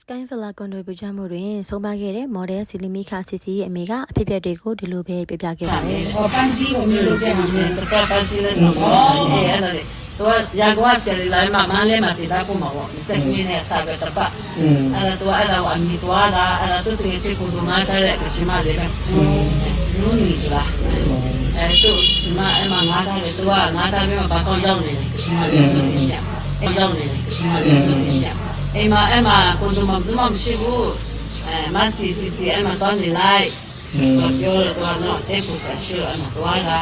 Skyfella ကွန်ဒိုပြချမှုတွင်ဆုံးမခဲ့တဲ့ model စီလီမီခါစီစီရဲ့အမေကအဖြစ်အပျက်တွေကိုဒီလိုပဲပြပြခဲ့ပါတယ်။ ဟောပန်းစည်းကိုမျိုးလုပ်ပြမှာလေစကပန်းစည်းလဲဆိုတော့အဲ့ဒါလေတော့ရန်ကုန်ဆယ်လီလိုက်မှာမန်းလေးမှာတည်တာပုံမှာပေါ့စက်ကွင်းနဲ့စာပဲတပတ်အဲ့ဒါတော့အဲ့ဒါအမီတော့ဒါအဲ့ဒါတို့တကယ်ချစ်ကိုတို့မှာထားတဲ့ကရှိမလေးပဲလို့နေကြလားအဲ့တို့ရှိမအဲ့မှာငါးထားတယ်သူကငါးထားပြီးမှဘာကောင်းရောက်နေလဲရှိမလေးဆိုနေချက်အဲ့ရောက်နေလဲရှိမလေးဆိုနေချက်အိမ်မှာအဲ့မှာကိုတို့မှဘူးမှမရှိဘူးမစီအဲ့မှာတော့နေလိုက်ပြောတော့တော့အဲ့ကိုဆက်ရှိတော့အဲ့မှာသွားတာ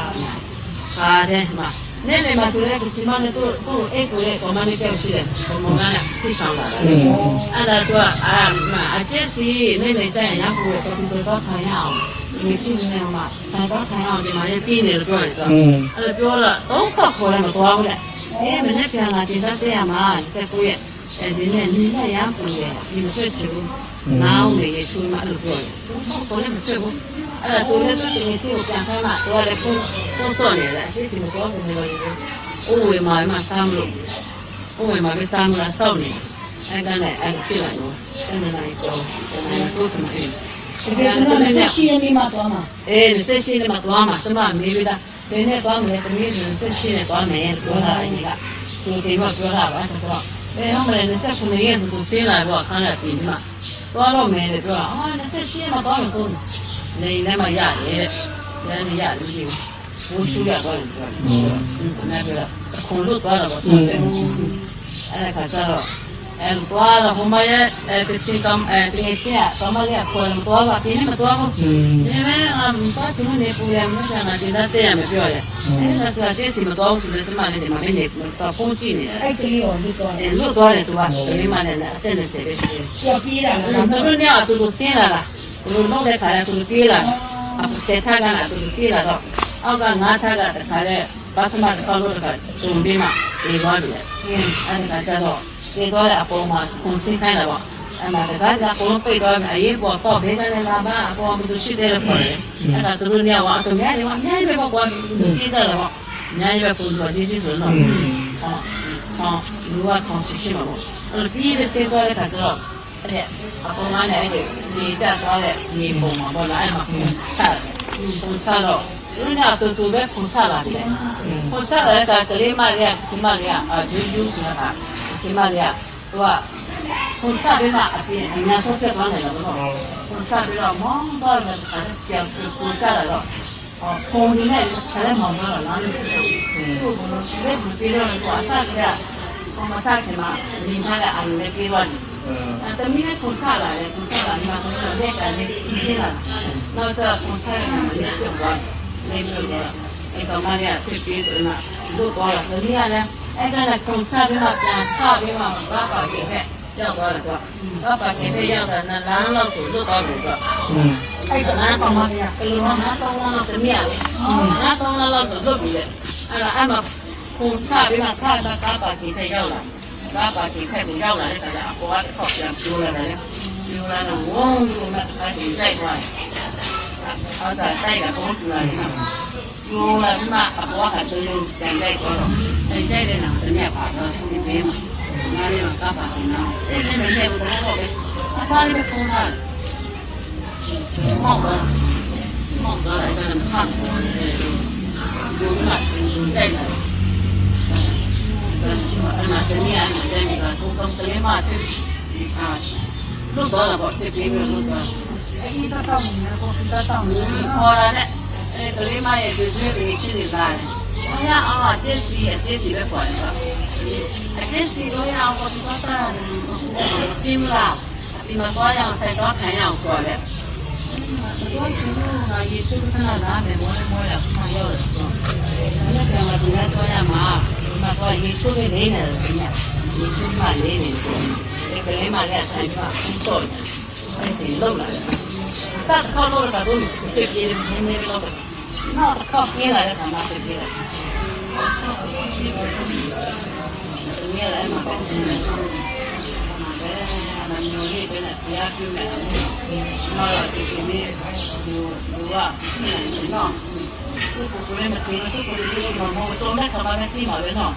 ဟာတဲ့မှာနေနေမှာဆိုတဲ့ကစီမနဲ့တို့အဲ့ကိုရဲ့ကွန်မန်နေပြောရှိတယ်ကွန်မန်ကသိဆောင်လာတယ်အဲ့ဒါတော့အကျက်စီနေနေကြရင်ရောက်ကိုတော့ဒီဆိုတော့ခံရအောင်ဒီရှိနေမှာဆိုင်တော့ခံရအောင်ဒီမှာလည်းပြင်းနေလို့ပြောတယ်တော့အဲ့ဒါပြောတော့တော့ခေါ်တယ်မသွားဘူးလေမနေ့ပြန်လာတင်တဲ့ရမှာ19ရက်ဒီနေ့နေရရပူတယ်ဒီမဖြစ်ချင်ဘူးနောင်နေရချူမအဲ့လိုပြောတယ်ဘာလဲမဖြစ်ဘူးအဲ့ဒါဆိုလည်းသူတင်စီကိုပြန်ခိုင်းမှတော့လည်းပုံစော့နေတယ်အစ်စီမပြောဘူးနေလို့အိုးဝေမာမဆမ်းလို့အိုးဝေမာပဲဆမ်းလာစောက်နေအဲ့ကလည်းအဲ့ပြလိုက်တော့စနေနေ့ကျော်အဲ့ဒါကိုသမီးဒီကနေ့တော့ဆက်ရှိနေမှာတော့မှာဆက်ရှိနေမှာတော့မှာကျမမေးပြီးသားဘယ်နဲ့တော့မလဲတမီးဆက်ရှိနေတော့မယ်ပြောတာအရင်ကသူကပြောတာပါဆိုတော့ဘယ်တော့မှလည်း29ရက်ဆိုသူဆင်းလာတော့ခန်းရပြင်ဒီမှာသွားတော့မယ်လို့ပြောတာ28ရက်မှာသွားလို့ဆိုနေလည်းမရတယ်တဲ့လည်းရတယ်ဒီဘိုးရှူရတော့တယ်ပြောတယ်ပြောတာခုလို့သွားတော့တယ်အဲ့ဒါကကျတော့အဲ့သွားတော့ဟိုမရဲ့ကချင်ကမ်တင်စီကမလေးကပေါ်တော့သွားပါပြင်းမသွားဘူးဒီမဲ့ပါစနေပူရမယ်ကမှတင်တဲ့ရမယ်ပြောတယ်အဲ့ဒါဆိုတဲ့စီမသွားဘူးဆိုတော့ကျမလည်းဒီမှာမနေတော့ပုံကြည့်နေတယ်အဲ့ကလေးကိုလွတ်သွားတယ်လွတ်သွားတယ်သူကဒီမှာလည်းအတက်20ပဲရှိတယ်ကြော်ပြေးတာလားသူတို့เนี่ยသူတို့ဆင်းလာတာသူတို့လောက်တဲ့ခါကျသူတို့ပြေးလာအခုဆက်ထားကလည်းသူတို့ပြေးလာတော့အောက်ကငါးထားကတခါလဲဘာသမတ်ကောလို့တခါစုံပြီးမှပြေးသွားပြီလေအဲ့ဒါကျတော့ပြေးသွားတဲ့အပေါ်မှာခုန်ဆင်းခိုင်းတာပေါ့အဲ့မှာတခါကကိုလုံးပိတ်သွားပြီအရေးပေါ်တော့ဘေးကနေလာပါအပေါ်မှာသူရှိတယ်လို့ခေါ်တယ်အဲ့ဒါသူတို့เนี่ยว่าအများကြီးပဲပေါ့ကွာပြေးကြတာပေါ့အများကြီးပဲပုံတော့ကြီးဆိုတော့လူကခေါင်းရှိမှာပေါ့အဲ့ပြီးတဲ့စေသွားတဲ့ခါကျတော့အဲ့အပေါ်မှာလည်းဒီကျသွားတဲ့ဒီပုံမှာပေါ့လားအဲ့မှာပုံချတော့ဒီနေ့တော့သူပဲပုံချလာတယ်ပုံချလာတဲ့ကလေးမလေးကဒီမလေးကဂျူးဂျူးဆိုတာဒီမလေးကသူကပုံချပြီးမှအပြင်အများဆုံးဆက်သွားတယ်လို့တော့ပုံချပြီးတော့မောင်းတော့လည်းပြန်ပုံချလာတော့ပုံဒီနဲ့ခလည်းမောင်းတော့လားလို့သူ့ဘုံလို့လက်မပြေတော့တော့အဆက်ကပုံမထားခင်မှာဒီထားတဲ့အရင်လည်းပြေးသွားတယ်တမီးနဲ့ပုံချလာတယ်ပုံချလာဒီမှာပုံချတဲ့ကလည်းပြေးလာနောက်တော့ပုံချရမှာလည်းပြောသွားနေလို့အဲ့တော့မရဖြစ်ပြီးတော့လို့တော့တမီးကလည်းအဲ့ကလည်းပုံချပြီးမှပြန်ထပြီးမှဘာပါခဲ့ခဲ့ရောက်သွားတယ်ကွာဘာပါခဲ့ခဲ့ရောက်တာလမ်းလောက်ဆိုလို့တော့တယ်ကွာအဲ့တော့နားပေါ်မှာကလေးနားတော့လောက်တမီးရလေနားတော့လောက်ဆိုလွတ်ပြီးလေအဲ့မှာပုံချပြီးမှခါတာကားပါခဲ့ခဲ့ရောက်လာဘာပါကြီးဖက်ကိုရောက်လာတဲ့ခါကျအပေါ်ကတစ်ခေါက်ပြန်ပြိုးလာတယ်ပြိုးလာတော့ဝုန်းဆိုမှအကြီးစိုက်သွားတယ်အော်စားတိုက်ကပုံပြလာတယ်ပြိုးလာပြီးမှအပေါ်ကတူတူတန်တိုက်တော့တိုက်တဲ့နာတည်းပါတော့ဒီဘေးမှာငါလေးကကားပါနေတော့အဲ့ဒီမင်းတွေကတော့ပဲအဖားလေးပဲဖုန်းထားမောက်တော့လည်းအဲ့ဒါမှတ်ပြိုးလာစိုက်လာအဲ့မှာတနည်းအားဖြင့်ဒီကသူကလေးမဖြစ်လို့တော့တော့တပြေးလို့တော့အဲ့ဒီတော့တောင်းနေတော့သူတောင်းနေခေါ်လာတဲ့အဲ့ကလေးမရဲ့ဒီကျွေးပြီးရှိနေတာလေ။ဟိုရအောင်အကျက်စီပဲခေါ်တယ်ပေါ့။အကျက်စီတော့ရအောင်သူတော့တာဒီမလားဒီမှာတော့ရအောင်စိုက်တော့ခံရအောင်ခေါ်တယ်။တော့ရှင်ကယေရှုခဏလာမယ်မောရခါရောက်တယ်ဆို။အဲ့ဒါကဒီတော့ရမှာမတော်ရေချိုးလေးနေတယ်ညရေချိုးမှလေးနေတယ်ကလေးမလေးအတိုင်းမှာဆော့အဲ့ဒီလုံးလာတယ်စက်ခေါ်လို့ကတော့ပြေးပြေးနေလို့တော့ခေါ်ပြေးလာတဲ့ခါမှာပြေးလာတယ်ညလည်းမပေါ့ဘူးနာမည်လေးပဲနဲ့ကြားပြမယ်မာလာတီနေဒီကနော်သူကလည်းမသိဘူးသူကလည်းမတော်တဲ့ခါမှမရှိမှာပဲနော်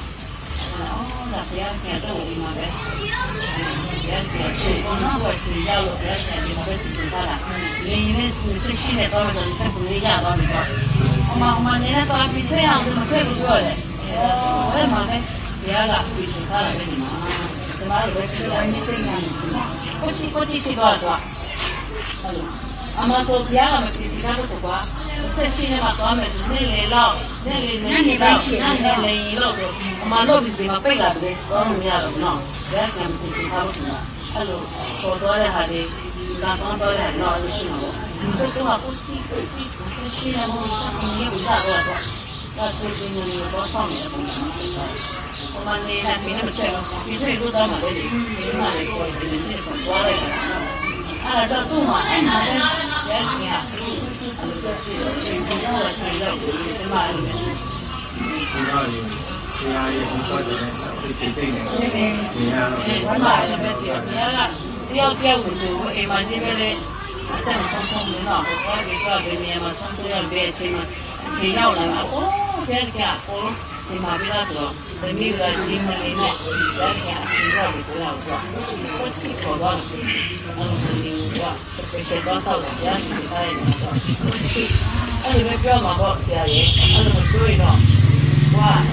အော်ဒါပြရတဲ့တော့ဒီမှာပဲရတဲ့ချက်ကတော့要了，不要紧，你们事情干了。你是新的多少你才不会压到你个。我你那个比这样子退不过的，为嘛呢？不要了，事情干了给你们。对吧？有个吃了你这样子，过去多少多？阿妈说不要了嘛，事情干不出瓜。这新的嘛，多没事，那来了，那来一了说，我妈老比嘛背了不对，多没要了喏，不要干事情干不出来。Hello, for the Hadi, not on the national. But to have put she and something new that would be in the bottom. One day had been a tell. You say good on my lady. You might go to the system. I just do my and I yes, yeah. Wow.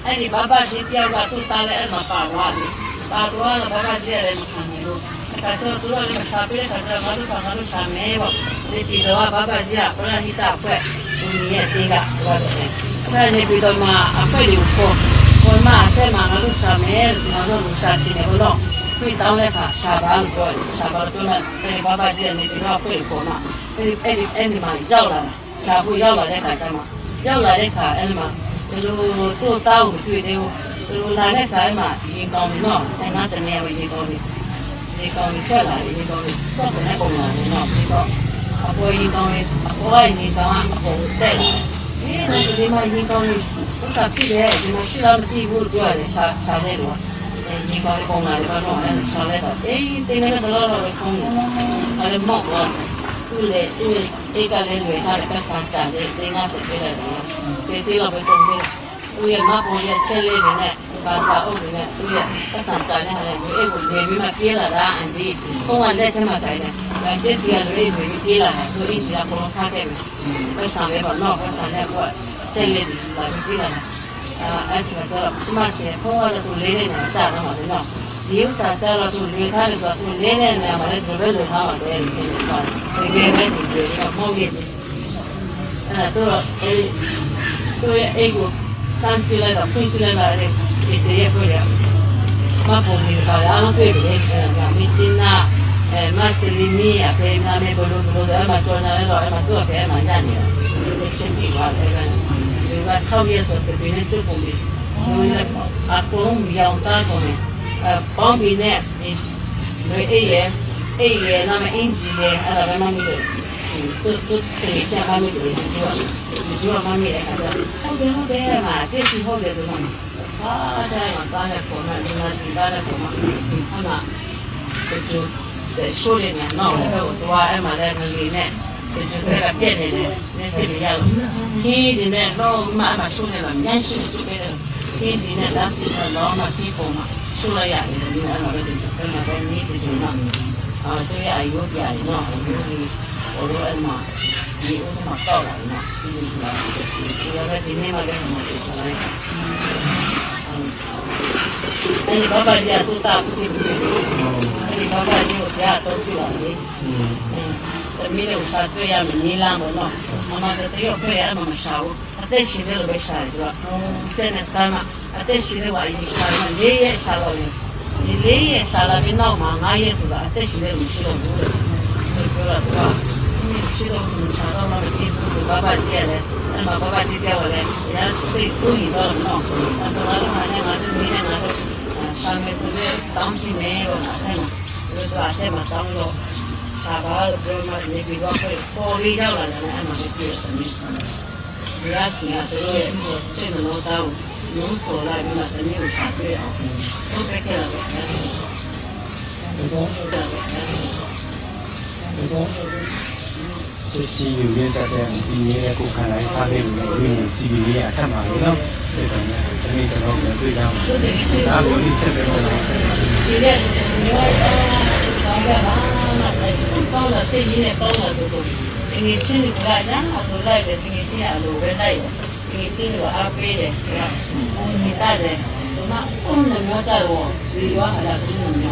Any Baba Jitia got to tell and Mapawadi. Padua, Baba Jia and Haniru. The Castle to the Shapi, Casamaru, Panaru Shameva, the Pidoa Baba Jia, Pranita, Unietiga, when they be the Ma, a pretty poor. For Ma, Manaru Shamel, Manaru Shati Nevo. We down like a Shabal boy, Shabatuna, Baba Jia, and if you not pretty poor Ma. Any man, Yola, Shabu Yola, Lekasama, Yola Leka, Elma. Tôi tao thì tôi lại lấy cái mà gì còn thì nó anh nói tình em gì còn thì chơi lại gì còn thì sắp tới cùng là nó gì còn quay gì còn thì quay gì còn ăn còn tệ nó thì mà gì còn thì có sắp đi đấy thì mà xí lắm thì vui chơi để sao đây luôn gì còn thì cùng là nó sao đây rồi thế nên nó đó rồi không hay là mọc rồi tôi cái này người ta cái sáng chán để ngay sẽ cái này sẽ tí là phải cùng đi tôi mà bố mẹ chơi lên này bà xã ông này tôi cái sáng chán này là người em người bị mà kia là ra anh đi không ăn đấy thế mà cái này và cái gì là người bị kia là tôi ít chỉ là không khác cái sáng này bảo nó cái sáng này gọi chơi lên là kia là anh chỉ phải cho mà chỉ không có tôi lấy này trả nó mà thế nào nếu sao cho là tôi lấy khai được tôi lấy này mà lấy tôi lấy thao mà tôi lấy thì cái này thì tôi không biết tôi của san chỉ là phun chỉ là để sẽ có được mà bố mình bảo là nó thuê cái là mình chỉ là mà xử lý mi à phải mà mình bolo đó mà cho nó rồi mà tôi phải mà nhảy nữa để xem gì vào đây là vì mà sau khi so sẽ bị nên chút bố mình rồi là cũng nhiều ta của mình bố mình nè rồi ấy nó mà in gì nè là nó mình được 都给下班没给你就妈咪来看着，后天嘛，这时候的时候嘛，在嘛搬来过嘛，你搬来过嘛，嘛，就在手里面弄，然后多嘛在那里面，就是个变的呢，那是比较，天的呢，老嘛手里了，年轻就给的，天的呢，那是老嘛地方嘛，手了呀，你那那个就跟那个你的就嘛，对呀，有点喏，我说嘛，你为什么到了嘛？要在今天嘛，跟什么就出来。你爸爸家都大不对不对？你爸爸就家都去了的。没有啥这样的你啷个弄？妈妈这都要回来妈妈烧，他在洗的都被烧是吧？现在啥嘛？他在洗的话已经烧了，你也烧了的，你也烧了，别闹嘛，俺也是的，在洗的没洗了不的，就说了是吧？去到什么查到那个地不是爸爸接的，那么爸爸接掉我的，人家手艺到了喏，但是我好像我这每天我这上面是个当地没有那天嘛，就是说天嘛当着沙发不嘛那边我会包围掉了，人家嘛就接了你，人家听啊，这个谁能弄到弄说了，你嘛真有差别啊，都别给了这西有些大家今年顾看来发现有点西边也看嘛，有那这种呢，这里正好跟对上，哪有你这边的？今天因为上个嘛，到了11年到了就是，今年新的不来呢，都来的，今年新的都会来的，今年新的我阿伯的，你带的，那我们没有在我，你我还在不是没有。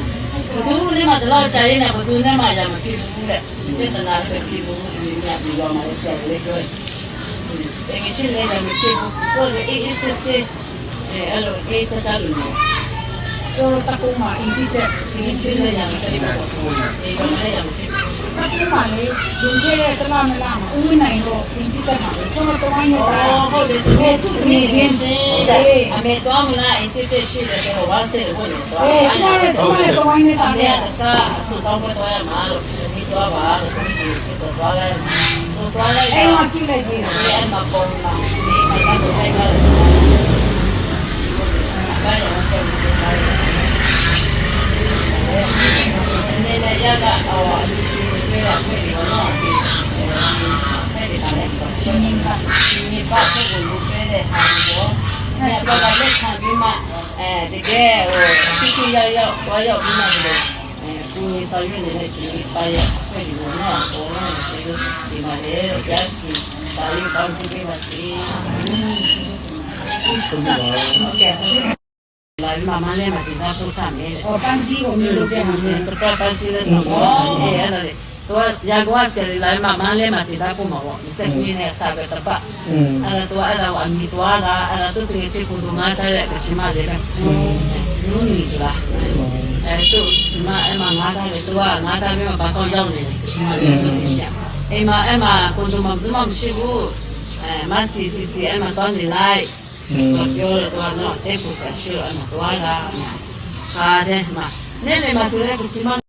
我你嘛，老家人呢，我都那嘛样嘛，皮肤的，别等那个皮肤是人家比较嘛，现在那个，那个现在那个皮肤，我这一些些，一些家里面，我打工嘛，一些现在样子这个，那样子。那不嘛嘞，有些这那么那嘛，我们那个经济在嘛，这么多年哦，好的，你天是的，还没多么那，一些是的，这个我是我的，他们的啥，是当不多呀嘛，你多吧，你是多来，多来的，哎，我进来进来，哎嘛不嘛，你看他都在那，那样子那要个哦，对了，对了，你把这个路飞的韩国，那是把它来看病嘛，这个我要病那个，今年3月的那是8月，快点了，我们这个你们的家庭大约到这边嘛，OK。来慢慢来嘛，给他都上面。哦，搬西我们都这样的，是搬西的什么？那里，多阳光下来慢慢来嘛，给他不嘛我，你生命呢3个的吧？多我米多都这个是普通话的个什么的个，努力是吧？都什么嘛我的多我的没有把工养的，什么的都想。嘛，工作嘛不是不，嘛是嘛当你来。yo le doy no te puse así no toda la de ma nene más le pusimos